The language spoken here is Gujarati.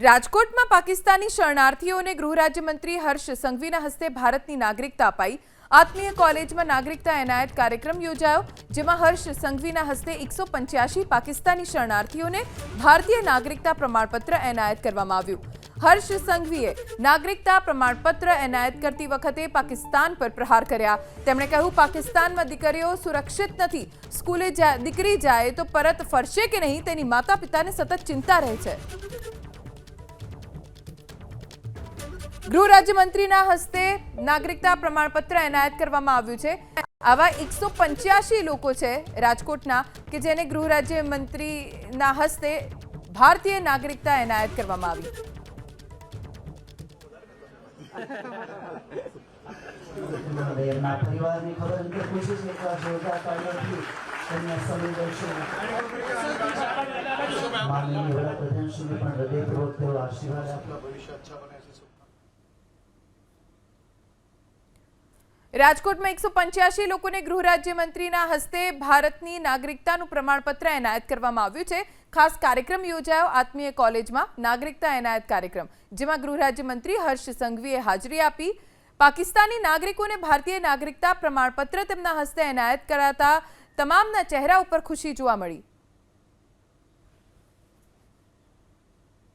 રાજકોટમાં પાકિસ્તાની શરણાર્થીઓને ગૃહ રાજ્યમંત્રી હર્ષ સંઘવીના હસ્તે ભારતની નાગરિકતા અપાઈ। આત્મીય કોલેજમાં નાગરિકતા એનાયત કાર્યક્રમ યોજાયો, જેમાં હર્ષ સંઘવીના હસ્તે 185 પાકિસ્તાની શરણાર્થીઓને ભારતીય નાગરિકતા પ્રમાણપત્ર એનાયત કરવામાં આવ્યું। હર્ષ સંઘવીએ નાગરિકતા પ્રમાણપત્ર એનાયત કરતી વખતે પાકિસ્તાન પર પ્રહાર કર્યા। તેમણે કહ્યું, પાકિસ્તાનમાં દીકરીઓ સુરક્ષિત નથી। સ્કૂલે દીકરી જાય તો પરત ફરશે કે નહીં તેની માતા પિતાને સતત ચિંતા રહે છે। ગૃહ રાજ્યમંત્રીના હસ્તે નાગરિકતા પ્રમાણપત્ર એનાયત કરવામાં આવ્યું છે। આવા 185 લોકો છે રાજકોટના કે જેને ગૃહ રાજ્યમંત્રીના હસ્તે ભારતીય નાગરિકતા એનાયત કરવામાં આવી। રાજકોટ में 185 લોકોને ગૃહ રાજ્યમંત્રીના હસ્તે ભારતની નાગરિકતાનું પ્રમાણપત્ર એનાયત કરવામાં આવ્યું છે। ખાસ કાર્યક્રમ યોજાયો આત્મીય કોલેજમાં નાગરિકતા એનાયત કાર્યક્રમ, જેમાં ગૃહ રાજ્યમંત્રી હર્ષ સંઘવીએ હાજરી આપી। પાકિસ્તાની નાગરિકોને ભારતીય નાગરિકતા પ્રમાણપત્ર તેમના હસ્તે એનાયત કરાતા તમામના ચહેરા ઉપર ખુશી જોવા મળી।